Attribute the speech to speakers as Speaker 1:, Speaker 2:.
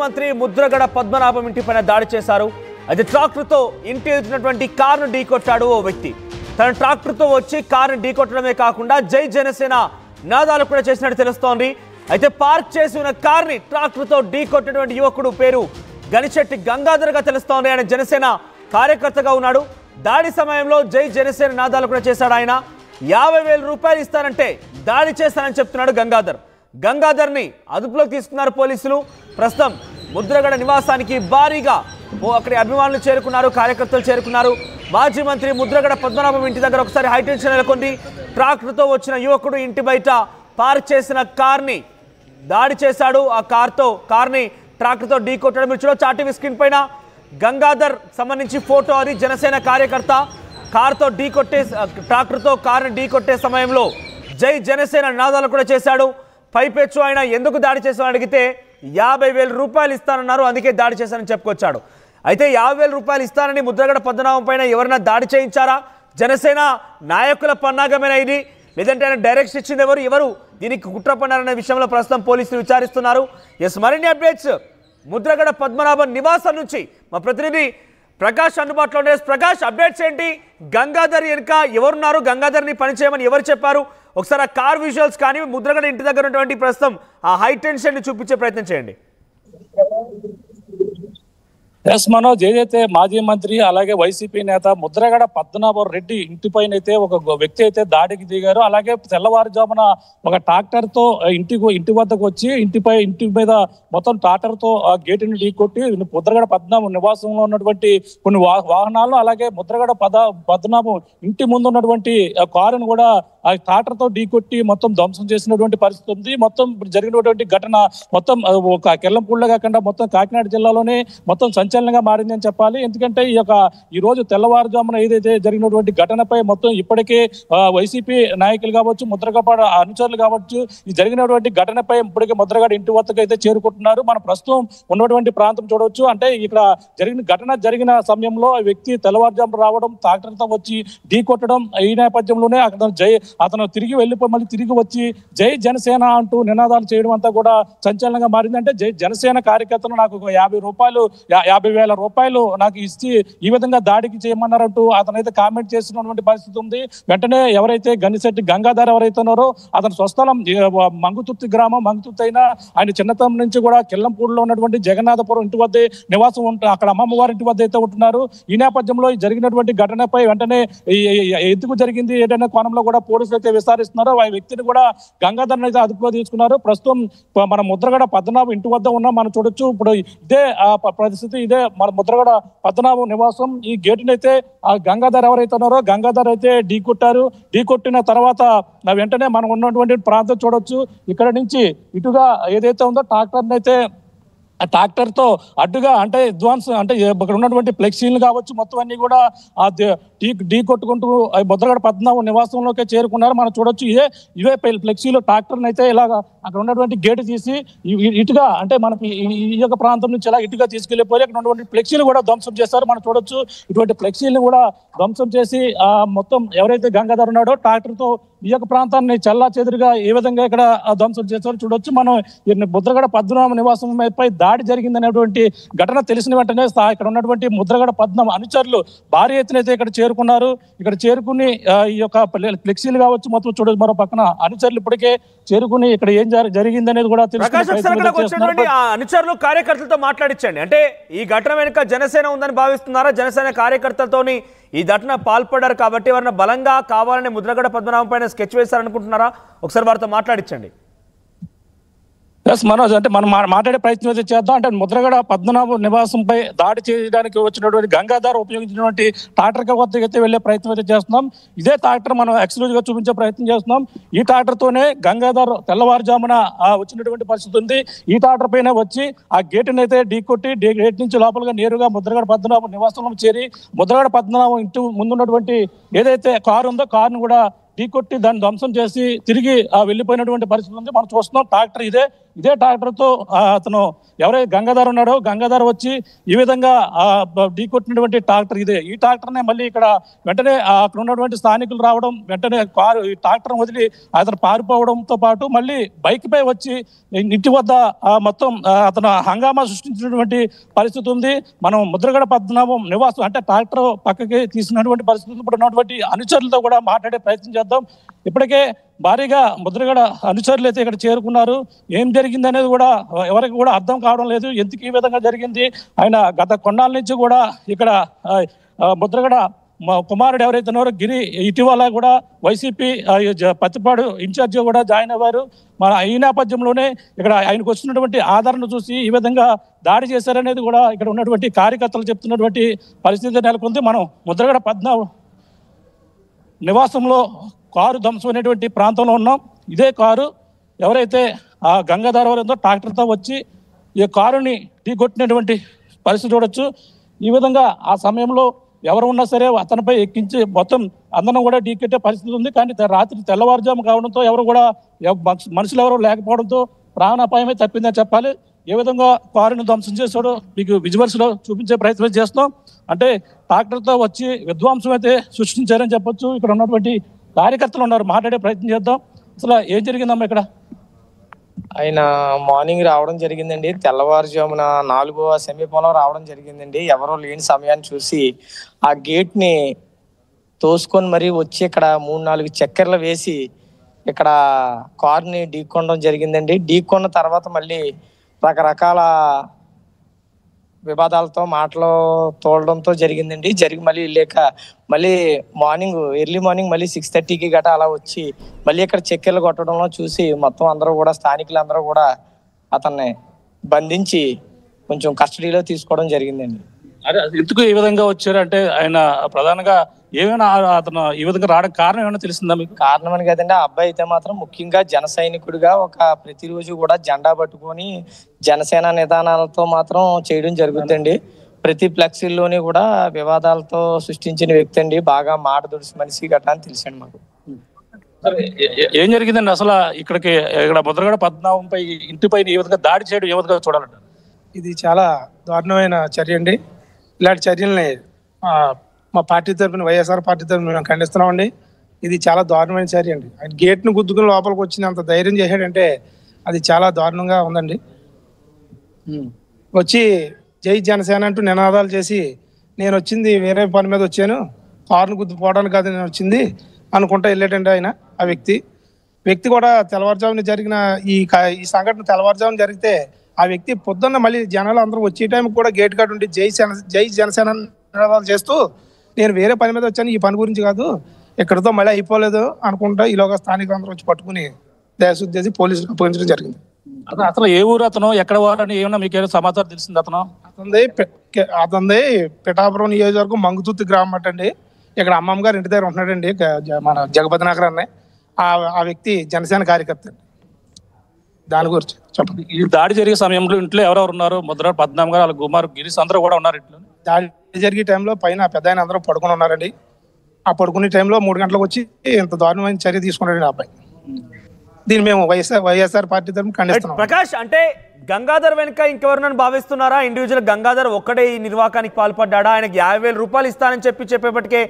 Speaker 1: మంత్రి ముద్రగడ పద్మనాభం ఇంటిపైన దాడి చేశారు. అది ట్రాక్టర్తో ఇంటి ఎదుటినటువంటి కారును ఢీకొట్టాడు ఓ వ్యక్తి. తన ట్రాక్టర్తో వచ్చి కారును ఢీకొట్టడమే కాకుండా జై జనసేన నినాదాలు కూడా చేసినట్టు తెలుస్తోంది. అయితే పార్క్ చేసి ఉన్న కారుని ట్రాక్టర్తో ఢీకొట్టినటువంటి యువకుడు పేరు గనిశెట్టి గంగాధర్గా తెలుస్తోంది. ఆయన జనసేన కార్యకర్తగా ఉన్నాడు. దాడి సమయంలో జై జనసేన నినాదాలు కూడా చేశాడు. ఆయన 50,000 రూపాయలు ఇస్తానంటే దాడి చేస్తానని చెప్తున్నాడు గంగాధర్. గంగాధర్ని అదుపులోకి తీసుకున్నారు పోలీసులు. ప్రస్తుతం ముద్రగడ నివాసానికి భారీగా అక్కడి అభిమానులు చేరుకున్నారు, కార్యకర్తలు చేరుకున్నారు. మాజీ మంత్రి ముద్రగడ పద్మనాభం ఇంటి దగ్గర ఒకసారి హైటెన్షన్ నెలకొంది. ట్రాక్టర్తో వచ్చిన యువకుడు ఇంటి బయట పార్క్ చేసిన కార్ని దాడి చేశాడు. ఆ కార్ని ట్రాక్టర్తో ఢీకొట్టడం మీరు చూడొచ్చు. ఆర్టీవీ స్క్రీన్ పైన గంగాధర్ సంబంధించి ఫోటో. అది జనసేన కార్యకర్త. కారుతో ట్రాక్టర్తో కారుని ఢీకొట్టే సమయంలో జై జనసేన నినాదాలు కూడా చేశాడు. పైపెచ్చు ఆయన ఎందుకు దాడి చేశామని అడిగితే 50,000 రూపాయలు ఇస్తానన్నారు, అందుకే దాడి చేశానని చెప్పుకొచ్చాడు. అయితే 50,000 రూపాయలు ఇస్తానని ముద్రగడ పద్మనాభం పైన ఎవరైనా దాడి చేయించారా? జనసేన నాయకుల పన్నాగమైన ఇది, లేదంటే ఆయన డైరెక్షన్ ఇచ్చింది ఎవరు దీనికి కుట్ర పన్నారనే విషయంలో ప్రస్తుతం పోలీసులు విచారిస్తున్నారు. మరిన్ని అప్డేట్స్ ముద్రగడ పద్మనాభం నివాసం నుంచి మా ప్రతినిధి ప్రకాష్ అందుబాటులో ఉండే. ప్రకాష్, అప్డేట్స్ ఏంటి? గంగాధర్ వెనుక ఎవరున్నారు? గంగాధర్ని పనిచేయమని ఎవరు చెప్పారు? ఒకసారి ఆ కార్ విజువల్స్ కానీ ముద్రగడ ఇంటి దగ్గర ఉన్నటువంటి ప్రస్తుతం ఆ హై టెన్షన్ ని చూపించే ప్రయత్నం చేయండి.
Speaker 2: ఎస్ మనోజ్, ఏదైతే మాజీ మంత్రి అలాగే వైసీపీ నేత ముద్రగడ పద్మనాభం రెడ్డి ఇంటిపైన అయితే ఒక వ్యక్తి అయితే దాడికి దిగారు. అలాగే తెల్లవారుజామున ఒక ట్రాక్టర్ తో ఇంటి వద్దకు వచ్చి ఇంటి మీద మొత్తం ట్రాక్టర్ తో గేటుని ఢీకొట్టి ముద్రగడ పద్మనాభం నివాసంలో ఉన్నటువంటి కొన్ని వాహనాలు, అలాగే ముద్రగడ పద్మనాభం ఇంటి ముందు ఉన్నటువంటి కారును కూడా ఆ ట్రాక్టర్ తో ఢీకొట్టి మొత్తం ధ్వంసం చేసినటువంటి పరిస్థితి ఉంది. మొత్తం జరిగినటువంటి ఘటన మొత్తం ఒక కెల్లంపూడిలో కాకుండా మొత్తం కాకినాడ జిల్లాలోనే మొత్తం సంచలనంగా మారింది అని చెప్పాలి. ఎందుకంటే ఈ రోజు తెల్లవారుజామున ఏదైతే జరిగినటువంటి ఘటనపై మొత్తం ఇప్పటికే వైసీపీ నాయకులు కావచ్చు, ముద్రగడ అనుచరులు కావచ్చు, ఈ జరిగినటువంటి ఘటనపై ఇప్పటికే ముద్రగడ ఇంటి వద్దకు అయితే చేరుకుంటున్నారు. మనం ప్రస్తుతం ఉన్నటువంటి ప్రాంతం చూడవచ్చు. అంటే ఇక్కడ జరిగిన సమయంలో ఆ వ్యక్తి తెల్లవారుజామున రావడం, ట్రాక్టర్తో వచ్చి ఢీకొట్టడం, ఈ నేపథ్యంలోనే అతను తిరిగి వెళ్ళిపోయి మళ్ళీ తిరిగి వచ్చి జై జనసేన అంటూ నినాదాలు చేయడం అంతా కూడా సంచలనంగా మారింది. అంటే జై జనసేన కార్యకర్తలు నాకు 50,000 రూపాయలు నాకు ఇచ్చి ఈ విధంగా దాడికి చేయమన్నారంటూ అతనైతే కామెంట్ చేసినటువంటి పరిస్థితి ఉంది. వెంటనే ఎవరైతే గనిశెట్టి గంగాధర్ ఎవరైతే ఉన్నారో అతని స్వస్థలం మంగుతుర్తి గ్రామం. మంగుతుర్తి అయినా ఆయన చిన్నతనం నుంచి కూడా కిల్లంపూడిలో ఉన్నటువంటి జగన్నాథపురం ఇంటి వద్దే నివాసం అక్కడ అమ్మమ్మ వారి ఇంటి వద్ద అయితే ఉంటున్నారు. ఈ నేపథ్యంలో జరిగినటువంటి ఘటనపై వెంటనే ఎందుకు జరిగింది ఏదైనా కోణంలో కూడా పోలీసులు అయితే విచారిస్తున్నారు. ఆ వ్యక్తిని కూడా గంగాధర్ని అయితే అదుపులో తీసుకున్నారు. ప్రస్తుతం మన ముద్రగడ పద్మనాభం ఇంటి వద్ద ఉన్నాం. మనం చూడొచ్చు. ఇప్పుడు ఇదే పరిస్థితి, ఇదే మన ముద్రగడ పద్మనాభం నివాసం. ఈ గేటుని అయితే ఆ గంగాధర్ ఎవరైతే ఉన్నారో గంగాధర్ అయితే ఢీకొట్టిన తర్వాత వెంటనే మనం ఉన్నటువంటి ప్రాంతం చూడొచ్చు. ఇక్కడ నుంచి ఇటుగా ఏదైతే ఉందో ట్రాక్టర్ని అయితే ట్రాక్టర్ తో అడ్డుగా అంటే అడ్వాన్స్ అంటే ఇక్కడ ఉన్నటువంటి ఫ్లెక్సీలు కావచ్చు మొత్తం అన్ని కూడా ఢీ కొట్టుకుంటూ ముద్రగడ పద్మనాభం నివాసంలోకి చేరుకున్నారు. మనం చూడొచ్చు. ఇవే ఫ్లెక్సీలు ట్రాక్టర్ని అయితే ఇలాగా అక్కడ ఉన్నటువంటి గేటు తీసి ఇటుగా అంటే మనకి ఈ యొక్క ప్రాంతం నుంచి ఇలా ఇటుగా తీసుకెళ్లిపోయి అక్కడ ఉన్నటువంటి ఫ్లెక్సీలు కూడా ధ్వంసం చేస్తారు. మనం చూడొచ్చు. ఇటువంటి ఫ్లెక్సీలను కూడా ధ్వంసం చేసి మొత్తం ఎవరైతే గంగాధర్ ఉన్నాడో ట్రాక్టర్ తో ఈ యొక్క ప్రాంతాన్ని చల్లా చెదురుగా ఏ విధంగా ఇక్కడ ధ్వంసం చేస్తారో చూడొచ్చు. మనం ముద్రగడ పద్మనాభం నివాసం పై దాడి జరిగిందనేటువంటి ఘటన తెలిసిన వెంటనే ఇక్కడ ఉన్నటువంటి ముద్రగడ పద్మనాభం అనుచరులు భారీ ఎత్తున అయితే ఇక్కడ చేరుకున్నారు. ఇక్కడ చేరుకుని ఈ యొక్క ఫ్లెక్సీలు కావచ్చు మొత్తం చూడొచ్చు. మరో పక్కన అనుచరులు ఇప్పటికే చేరుకుని ఇక్కడ ఏం జరిగింది అనేది కూడా
Speaker 1: తెలుసుకుని అనుచరులు కార్యకర్తలతో మాట్లాడించండి. అంటే ఈ ఘటన వెనుక జనసేన ఉందని భావిస్తున్నారా? జనసేన కార్యకర్తలతోని ఈ ఘటన పాల్పడ్డారు కాబట్టి ఎవరైనా బలంగా కావాలని ముద్రగడ పద్మనాభం పైన స్కెచ్ వేశారనుకుంటున్నారా? ఒకసారి వారితో మాట్లాడించండి.
Speaker 2: ఎస్ మనోజ్, అంటే మనం మాట్లాడే ప్రయత్నం అయితే చేద్దాం. అంటే ముద్రగడ పద్మనాభం నివాసంపై దాడి చేయడానికి వచ్చినటువంటి గంగాధర్ ఉపయోగించినటువంటి ట్రాక్టర్ వద్దకు అయితే వెళ్లే ప్రయత్నం అయితే చేస్తున్నాం. ఇదే ట్రాక్టర్ మనం ఎక్స్క్లూజివ్ గా చూపించే ప్రయత్నం చేస్తున్నాం. ఈ ట్రాక్టర్ తోనే గంగాధర్ తెల్లవారుజామున వచ్చినటువంటి పరిస్థితి ఉంది. ఈ ట్రాక్టర్ పైన వచ్చి ఆ గేటుని అయితే ఢీకొట్టి గేట్ నుంచి లోపలగా నేరుగా ముద్రగడ పద్మనాభం నివాసంలో చేరి ముద్రగడ పద్మనాభం ఇంటి ముందున్నటువంటి ఏదైతే కారు ఉందో కారును కూడా ఢీకొట్టి దాన్ని ధ్వంసం చేసి తిరిగి వెళ్ళిపోయినటువంటి పరిస్థితి ఉంది. మనం చూస్తున్నాం. ట్రాక్టర్ ఇదే ఇదే డాక్టర్తో అతను ఎవరైతే గంగాధర్ ఉన్నాడో గంగాధర్ వచ్చి ఈ విధంగా ఢీకొట్టినటువంటి డాక్టర్ ఇదే. ఈ డాక్టర్నే మళ్ళీ ఇక్కడ వెంటనే అక్కడ ఉన్నటువంటి స్థానికులు రావడం, వెంటనే కారు ఈ డాక్టర్ వదిలి అతను పారిపోవడంతో పాటు మళ్ళీ బైక్ పై వచ్చి ఇంటి వద్ద మొత్తం అతను హంగామా సృష్టించినటువంటి పరిస్థితి ఉంది. మనం ముద్రగడ పద్మనాభం నివాసం అంటే డాక్టర్ పక్కకి తీసినటువంటి పరిస్థితి. ఇప్పుడు ఉన్నటువంటి అనుచరులతో కూడా మాట్లాడే ప్రయత్నం చేద్దాం. ఇప్పటికే భారీగా ముద్రగడ అనుచరులు అయితే ఇక్కడ చేరుకున్నారు. ఏం జరిగింది అనేది కూడా ఎవరికి కూడా అర్థం కావడం లేదు. ఎందుకు ఈ విధంగా జరిగింది, ఆయన గత కొన్నాళ్ళ నుంచి కూడా ఇక్కడ ముద్రగడ కుమారుడు ఎవరైతే ఉన్నారో గిరి ఇటీవల కూడా వైసీపీ పత్తిపాడు ఇన్ఛార్జి కూడా జాయిన్ అయ్యారు. ఈ నేపథ్యంలోనే ఇక్కడ ఆయనకు వచ్చినటువంటి ఆదరణ చూసి ఈ విధంగా దాడి చేశారనేది కూడా ఇక్కడ ఉన్నటువంటి కార్యకర్తలు చెప్తున్నటువంటి పరిస్థితి నెలకొంది. మనం ముద్రగడ పద్మనాభం నివాసంలో కారు ధ్వంసమైనటువంటి ప్రాంతంలో ఉన్నాం. ఇదే కారు ఎవరైతే ఆ గంగాధర్ ఎవరైందో ట్రాక్టర్తో వచ్చి ఈ కారుని ఢీకొట్టినటువంటి పరిస్థితి చూడొచ్చు. ఈ విధంగా ఆ సమయంలో ఎవరు ఉన్నా సరే అతనిపై ఎక్కించి మొత్తం అందరం కూడా ఢీకొట్టే పరిస్థితి ఉంది. కానీ రాత్రి తెల్లవారుజాము కావడంతో ఎవరు కూడా మనుషులు ఎవరు లేకపోవడంతో ప్రాణాపాయమే తప్పిందని చెప్పాలి. ఏ విధంగా కారుని ధ్వంసం చేశాడో మీకు విజువల్స్ లో చూపించే ప్రయత్నం చేస్తాం. అంటే ట్రాక్టర్తో వచ్చి విధ్వంసం అయితే సృష్టించారని చెప్పొచ్చు. ఇక్కడ ఉన్నటువంటి కార్యకర్తలు ఉన్నారు, మాట్లాడే ప్రయత్నం చేద్దాం. అసలు ఏం జరిగిందమ్మా ఇక్కడ?
Speaker 3: ఆయన మార్నింగ్ రావడం జరిగిందండి. తెల్లవారుజామున 4వ సమీపంలో రావడం జరిగిందండి. ఎవరో లేని సమయాన్ని చూసి ఆ గేట్ ని తోసుకొని మరీ వచ్చి ఇక్కడ 3-4 చక్కెరలు వేసి ఇక్కడ కారుని ఢీకొనడం జరిగిందండి. ఢీకొన్న తర్వాత మళ్ళీ రకరకాల వివాదాలతో మాటలు తోలడంతో జరిగిందండి. జరిగి మళ్ళీ లేక మళ్ళీ ఎర్లీ మార్నింగ్ మళ్ళీ 6:30కి గట అలా వచ్చి మళ్ళీ ఇక్కడ చక్కెరలు కొట్టడంలో చూసి మొత్తం అందరూ కూడా స్థానికులందరూ కూడా అతన్ని బంధించి కొంచెం కస్టడీలో తీసుకోవడం జరిగిందండి.
Speaker 2: అరే ఎందుకు ఈ విధంగా వచ్చారు అంటే ఆయన ప్రధానంగా ఏమైనా అతను ఈ విధంగా రావడానికి కారణం ఏమైనా తెలిసిందా మీకు?
Speaker 3: కారణం అని కదండి, ఆ అబ్బాయి అయితే మాత్రం ముఖ్యంగా జన సైనికుడిగా ప్రతిరోజు కూడా జెండా పట్టుకొని జనసేన నిదానాలతో మాత్రం చేయడం జరుగుతుందండి. ప్రతి ఫ్లెక్సీల్లోని కూడా వివాదాలతో సృష్టించిన వ్యక్తి అండి. బాగా మాట దుడిసి మనిషి గట్రా అని తెలిసండి మాకు.
Speaker 2: ఏం జరిగిందండి అసలు ఇక్కడ ముద్రగడ పద్మనాభంపై ఇంటిపై ఈ విధంగా దాడి చేయడం ఏ విధంగా చూడాలంట?
Speaker 4: ఇది చాలా దారుణమైన చర్య అండి. ఇలాంటి చర్యల్ని మా పార్టీ తరఫున, వైఎస్ఆర్ పార్టీ తరఫున మేము ఖండిస్తున్నామండి. ఇది చాలా దారుణమైన చర్య అండి. ఆయన గేట్ను గుద్దుకుని లోపలికి వచ్చినంత ధైర్యం చేశాడంటే అది చాలా దారుణంగా ఉందండి. వచ్చి జై జనసేన అంటూ నినాదాలు చేసి నేను వచ్చింది వేరే పని మీద వచ్చాను, కారును గుద్దుపోవడానికి కాదు నేను వచ్చింది అనుకుంటా వెళ్ళాడండి ఆయన. ఆ వ్యక్తి కూడా తెల్లవారుజామున జరిగిన ఈ సంఘటన తెల్లవారుజామున జరిగితే ఆ వ్యక్తి పొద్దున్న మళ్ళీ జనాలు అందరూ వచ్చే టైంకి కూడా గేట్ కాడ ఉండి జై జనసేన నినాదాలు చేస్తూ నేను వేరే పని మీద వచ్చాను, ఈ పని గురించి కాదు, ఎక్కడితో మళ్ళీ అయిపోలేదు అనుకుంటా ఈలోగా స్థానికులు అందరూ వచ్చి పట్టుకుని దయశుద్ధి చేసి పోలీసులకు అప్పగించడం జరిగింది.
Speaker 2: అతను ఏ ఊరు అతను, ఎక్కడ వారని ఏమన్నా మీకు సమాచారం తెలిసింది?
Speaker 4: అతనిది పిఠాపురం నియోజకవర్గం మంగుతుర్తి గ్రామం అంటండి. ఇక్కడ అమ్మమ్మ గారు ఇంటి దగ్గర ఉంటున్నాడండి, మన జగపతి నగర్ అనే ఆ వ్యక్తి జనసేన కార్యకర్త. దాని గురించి చెప్పండి.
Speaker 2: ఈ దాడి జరిగే సమయంలో ఇంట్లో ఎవరెవరు ఉన్నారు? ముద్రగడ పద్మనాభం గారు, వాళ్ళ కుమారు గిరీష్ అందరూ కూడా ఉన్నారు ఇంట్లో.
Speaker 4: దాడి జరిగే టైంలో పైన పెద్ద ఆయన అందరూ పడుకుని ఉన్నారండి. ఆ పడుకునే టైంలో 3 గంటలకు వచ్చి ఇంత దారుణమైన చర్య తీసుకున్నాడండి అబ్బాయి. దీన్ని మేము వైఎస్ఆర్ పార్టీ తరఫున ఖండిస్తున్నాం.
Speaker 1: ప్రకాష్, అంటే గంగాధర్ వెనుక ఇంకెవరినని భావిస్తున్నారా? ఇండివిజువల్ గంగాధర్ ఒక్కడే ఈ నిర్వాకానికి పాల్పడ్డా? ఆయనకి 50,000 రూపాయలు ఇస్తానని చెప్పేపటికే